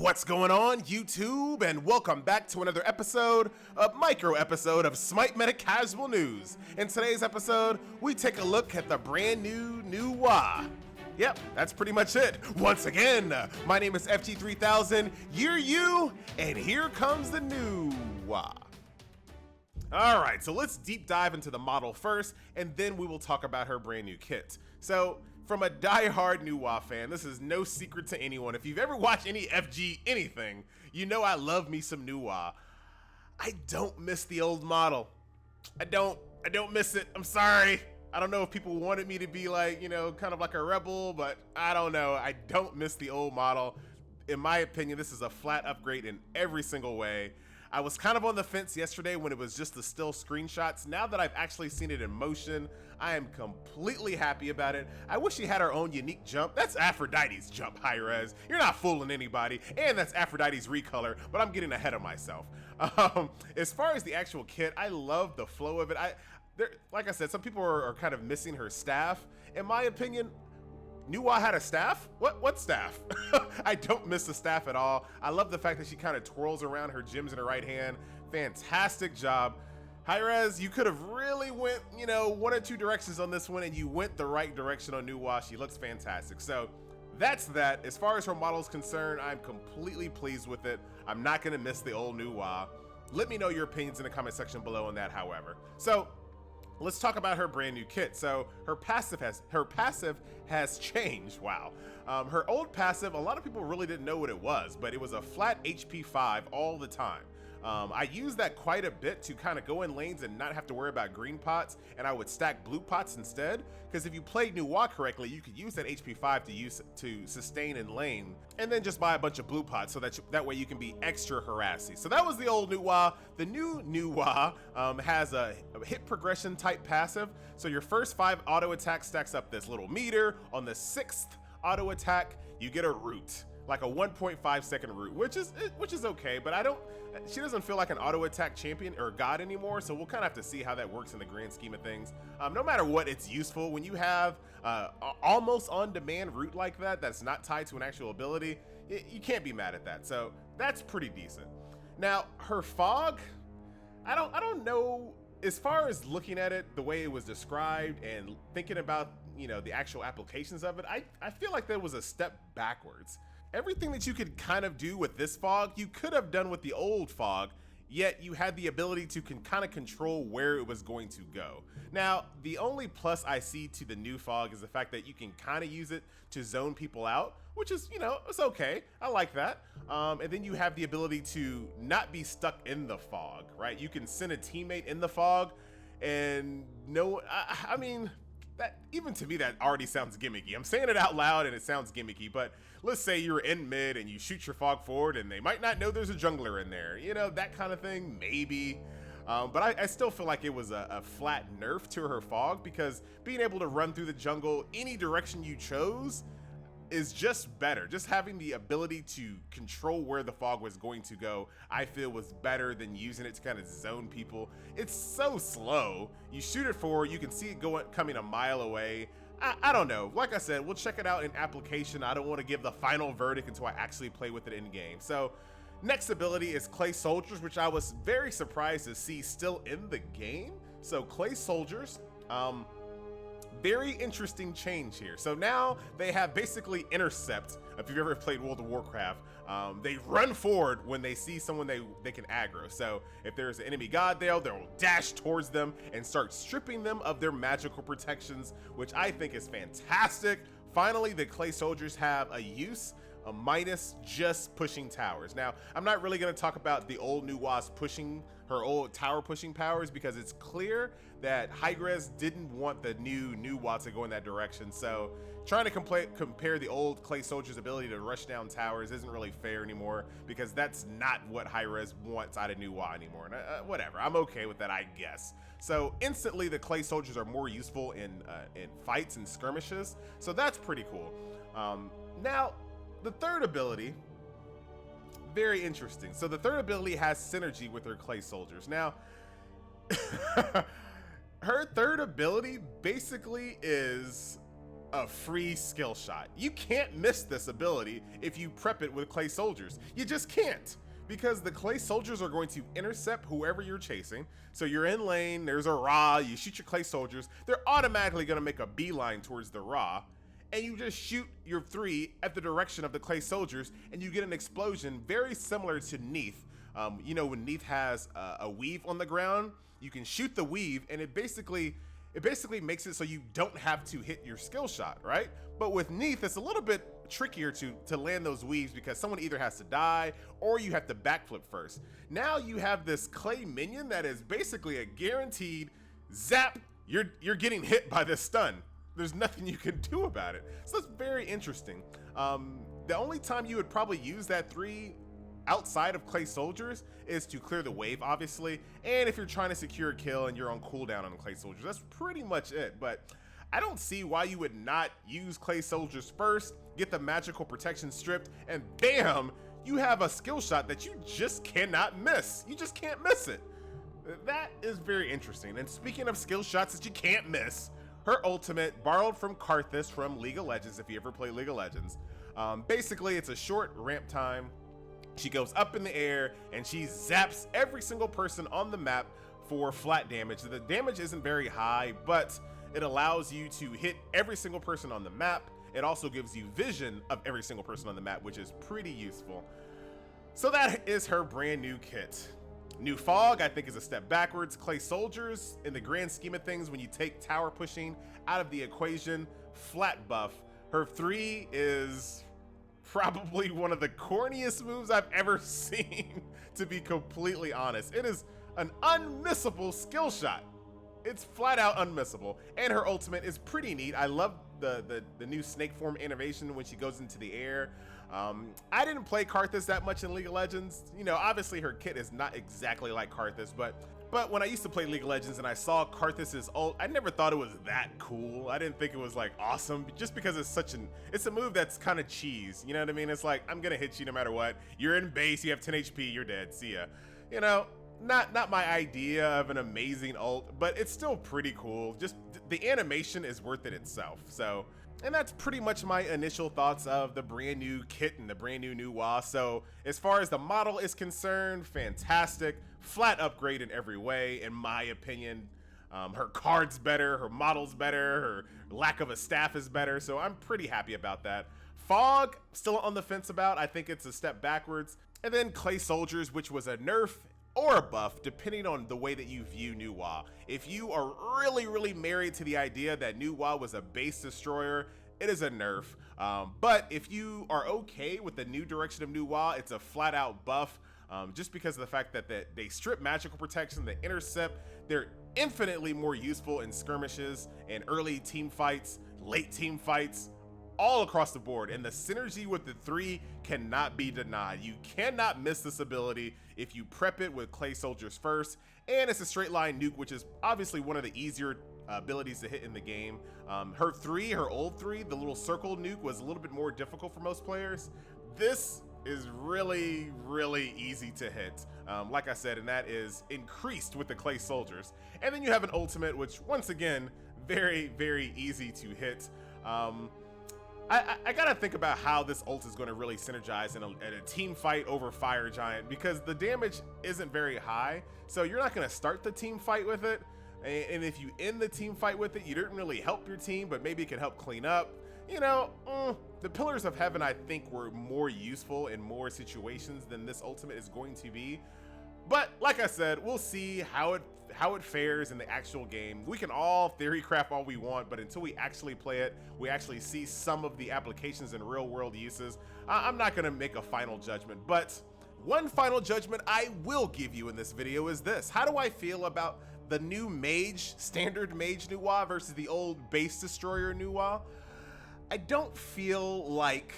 What's going on, YouTube? And welcome back to another episode, a micro episode of SMITE Meta Casual News. In today's episode, we take a look at the brand new Nuwa. Yep, that's pretty much it. Once again, my name is FG3000, you're you, and here comes the Nuwa. Alright, so let's deep dive into the model first, and then we will talk about her brand new kit. So, from a die-hard Nuwa fan, this is no secret to anyone. If you've ever watched any FG anything, you know I love me some Nuwa. I don't miss the old model. I don't miss it. I'm sorry. I don't know if people wanted me to be like, you know, kind of like a rebel, but I don't know. I don't miss the old model. In my opinion, this is a flat upgrade in every single way. I was kind of on the fence yesterday when it was just the still screenshots. Now that I've actually seen it in motion, I am completely happy about it. I wish she had her own unique jump. That's Aphrodite's jump, high-res. You're not fooling anybody. And that's Aphrodite's recolor, but I'm getting ahead of myself. As far as the actual kit, I love the flow of it. Like I said, some people are kind of missing her staff. In my opinion, Nuwa had a staff? What staff? I don't miss the staff at all. I love the fact that she kind of twirls around her gems in her right hand. Fantastic job. Hi-Rez, you could have really went, you know, one or two directions on this one, and you went the right direction on Nuwa. She looks fantastic. So that's that. As far as her model is concerned, I'm completely pleased with it. I'm not going to miss the old Nuwa. Let me know your opinions in the comment section below on that, however. So let's talk about her brand new kit. So her passive has changed. Wow. Her old passive, a lot of people really didn't know what it was, but it was a flat HP 5 all the time. I used that quite a bit to kind of go in lanes and not have to worry about green pots, and I would stack blue pots instead, because if you played Nuwa correctly, you could use that HP 5 to sustain in lane, and then just buy a bunch of blue pots so that way you can be extra harassy. So that was the old Nuwa. The new Nuwa has a hit progression type passive, so your first 5 auto attack stacks up this little meter. On the 6th auto attack, you get a root, like a 1.5 second root, which is okay, but she doesn't feel like an auto attack champion or god anymore, so we'll kind of have to see how that works in the grand scheme of things. No matter what, it's useful when you have almost on demand root like that that's not tied to an actual ability. You can't be mad at that, so that's pretty decent. Now her fog, I don't know. As far as looking at it the way it was described and thinking about, you know, the actual applications of it, I feel like there was a step backwards. Everything that you could kind of do with this fog, you could have done with the old fog, yet you had the ability to kind of control where it was going to go. Now, the only plus I see to the new fog is the fact that you can kind of use it to zone people out, which is, you know, it's okay. I like that. And then you have the ability to not be stuck in the fog, right? You can send a teammate in the fog, and I mean, that, even to me, that already sounds gimmicky. I'm saying it out loud and it sounds gimmicky, but let's say you're in mid and you shoot your fog forward and they might not know there's a jungler in there. You know, that kind of thing, maybe. But I still feel like it was a flat nerf to her fog, because being able to run through the jungle any direction you chose is just better. Just having the ability to control where the fog was going to go, I feel was better than using it to kind of zone people. It's so slow. You shoot it forward, you can see it coming a mile away. I don't know. Like I said, we'll check it out in application. I don't want to give the final verdict until I actually play with it in game. So next ability is Clay Soldiers, which I was very surprised to see still in the game. So Clay Soldiers, very interesting change here. So now they have basically intercept. If you've ever played World of Warcraft, they run forward when they see someone they can aggro. So if there's an enemy god there, they'll dash towards them and start stripping them of their magical protections, which I think is fantastic. Finally, the Clay Soldiers have a use, minus just pushing towers. Now, I'm not really going to talk about the old Nuwa's pushing, her old tower pushing powers, because it's clear that High-Res didn't want the new Nuwa to go in that direction. So trying to compare the old Clay Soldier's ability to rush down towers isn't really fair anymore, because that's not what High-Res wants out of Nuwa anymore. And, whatever, I'm okay with that, I guess. So instantly, the Clay Soldiers are more useful in fights and skirmishes. So that's pretty cool. Now, the third ability, very interesting. So the third ability has synergy with her Clay Soldiers. Now, her third ability basically is a free skill shot. You can't miss this ability if you prep it with clay soldiers. You just can't, because the clay soldiers are going to intercept whoever you're chasing. So you're in lane, there's a Ra, you shoot your clay soldiers, they're automatically gonna make a beeline towards the Ra, and you just shoot your 3 at the direction of the clay soldiers, and you get an explosion very similar to Neath. You know, when Neath has a weave on the ground, you can shoot the weave, and it basically makes it so you don't have to hit your skill shot, right? But with Neath, it's a little bit trickier to land those weaves because someone either has to die or you have to backflip first. Now you have this clay minion that is basically a guaranteed zap. You're getting hit by this stun. There's nothing you can do about it. So that's very interesting. The only time you would probably use that 3 outside of clay soldiers is to clear the wave, obviously, and if you're trying to secure a kill and you're on cooldown on the clay soldiers. That's pretty much it. But I don't see why you would not use clay soldiers first, get the magical protection stripped, and bam, you have a skill shot that you just cannot miss. You just can't miss it. That is very interesting. And speaking of skill shots that you can't miss, her ultimate, borrowed from Karthus from League of Legends, if you ever play League of Legends. Basically, it's a short ramp time. She goes up in the air and she zaps every single person on the map for flat damage. The damage isn't very high, but it allows you to hit every single person on the map. It also gives you vision of every single person on the map, which is pretty useful. So that is her brand new kit. New Fog, I think, is a step backwards. Clay Soldiers, in the grand scheme of things, when you take tower pushing out of the equation, flat buff. Her 3 is probably one of the corniest moves I've ever seen, to be completely honest. It is an unmissable skill shot. It's flat out unmissable. And her ultimate is pretty neat. I love the new snake form innovation when she goes into the air. I didn't play Karthus that much in League of Legends. You know, obviously her kit is not exactly like Karthus, but when I used to play League of Legends and I saw Karthus's ult, I never thought it was that cool. I didn't think it was like awesome, just because it's a move that's kind of cheese. You know what I mean? It's like, I'm gonna hit you no matter what. You're in base, you have 10 HP, you're dead, see ya. You know, not my idea of an amazing ult, but it's still pretty cool. Just the animation is worth it itself. So, and that's pretty much my initial thoughts of the brand new kit and the brand new Nuwa. So as far as the model is concerned, fantastic, flat upgrade in every way, in my opinion. Her card's better, her model's better, her lack of a staff is better. So I'm pretty happy about that. Fog, still on the fence about. I think it's a step backwards. And then Clay Soldiers, which was a nerf or a buff, depending on the way that you view Nuwa. If you are really married to the idea that Nuwa was a base destroyer, it is a nerf. But if you are okay with the new direction of Nuwa, it's a flat out buff, just because of the fact that they strip magical protection, they intercept, they're infinitely more useful in skirmishes and early team fights, late team fights, all across the board. And the synergy with the 3 cannot be denied. You cannot miss this ability if you prep it with Clay Soldiers first. And it's a straight line nuke, which is obviously one of the easier abilities to hit in the game. Her 3, her old 3, the little circle nuke, was a little bit more difficult for most players. This is really easy to hit, like I said, and that is increased with the Clay Soldiers. And then you have an ultimate, which once again, very easy to hit. I gotta think about how this ult is going to really synergize in a team fight over Fire Giant, because the damage isn't very high, so you're not going to start the team fight with it, and if you end the team fight with it, you didn't really help your team, but maybe it can help clean up. You know, the Pillars of Heaven, I think, were more useful in more situations than this ultimate is going to be. But like I said, we'll see how it fares in the actual game. We can all theory craft all we want, but until we actually play it, we actually see some of the applications in real world uses, I'm not gonna make a final judgment. But one final judgment I will give you in this video is this. How do I feel about the new mage, standard mage Nuwa versus the old base destroyer Nuwa? I don't feel like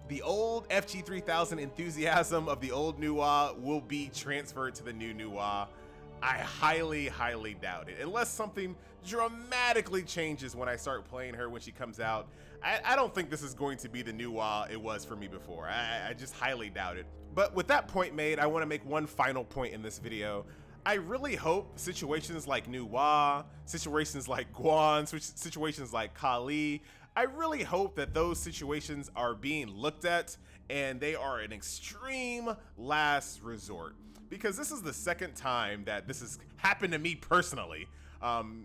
the old FG3000 enthusiasm of the old Nuwa will be transferred to the new Nuwa. I highly doubt it, unless something dramatically changes when I start playing her when she comes out. I don't think this is going to be the Nuwa it was for me before. I just highly doubt it. But with that point made, I want to make one final point in this video. I really hope situations like Nuwa, situations like Guan, situations like Kali, I really hope that those situations are being looked at and they are an extreme last resort, because this is the second time that this has happened to me personally.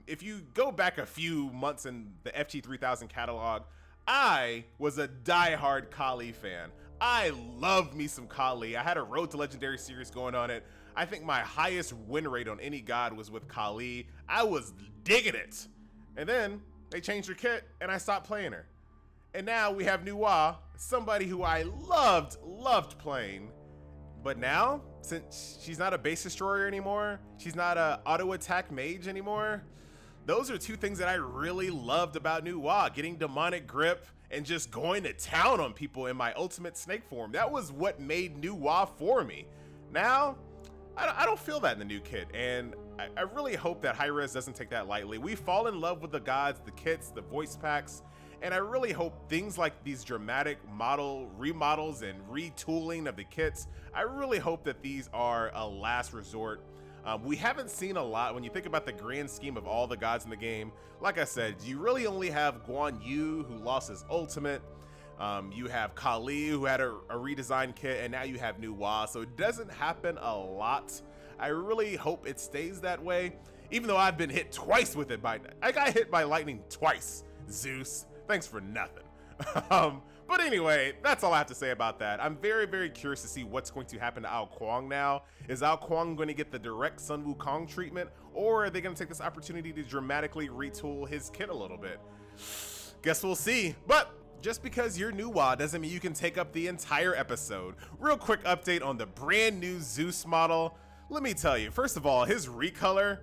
If you go back a few months in the FG3000 catalog, I was a diehard Kali fan. I loved me some Kali. I had a Road to Legendary series going on it. I think my highest win rate on any god was with Kali. I was digging it. And then they changed her kit and I stopped playing her. And now we have Nuwa, somebody who I loved playing. But now, since she's not a base destroyer anymore, she's not a auto attack mage anymore, those are two things that I really loved about Nuwa, getting demonic grip and just going to town on people in my ultimate snake form. That was what made Nuwa for me. Now, I don't feel that in the new kit, and I really hope that Hi-Rez doesn't take that lightly. We fall in love with the gods, the kits, the voice packs, and I really hope things like these dramatic remodels and retooling of the kits, I really hope that these are a last resort. We haven't seen a lot when you think about the grand scheme of all the gods in the game. Like I said, you really only have Guan Yu, who lost his ultimate. You have Kali, who had a redesigned kit, and now you have Nuwa, so it doesn't happen a lot. I really hope it stays that way, even though I've been hit twice with it. I got hit by lightning twice. Zeus, thanks for nothing. But anyway, that's all I have to say about that. I'm very curious to see what's going to happen to Ao Kuang now. Is Ao Kuang going to get the direct Sun Wukong treatment, or are they going to take this opportunity to dramatically retool his kit a little bit? Guess we'll see. But just because you're Nuwa doesn't mean you can take up the entire episode. Real quick update on the brand new Zeus model. Let me tell you, first of all, his recolor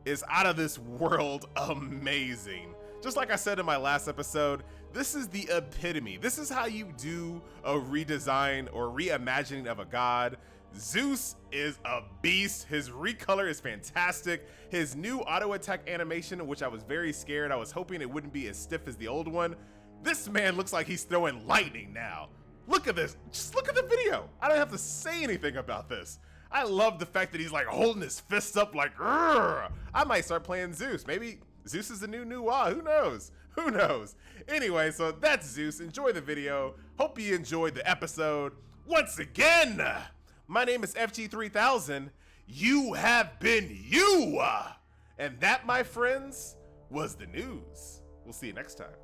is out of this world amazing. Just like I said in my last episode, this is the epitome. This is how you do a redesign or reimagining of a god. Zeus is a beast. His recolor is fantastic. His new auto attack animation, which I was very scared, I was hoping it wouldn't be as stiff as the old one. This man looks like he's throwing lightning now. Look at this, just look at the video. I don't have to say anything about this. I love the fact that he's like holding his fists up like, "Rrr." I might start playing Zeus. Maybe Zeus is the new Nuwa, who knows? Who knows? Anyway, so that's Zeus. Enjoy the video. Hope you enjoyed the episode. Once again, my name is FG3000. You have been you. And that, my friends, was the news. We'll see you next time.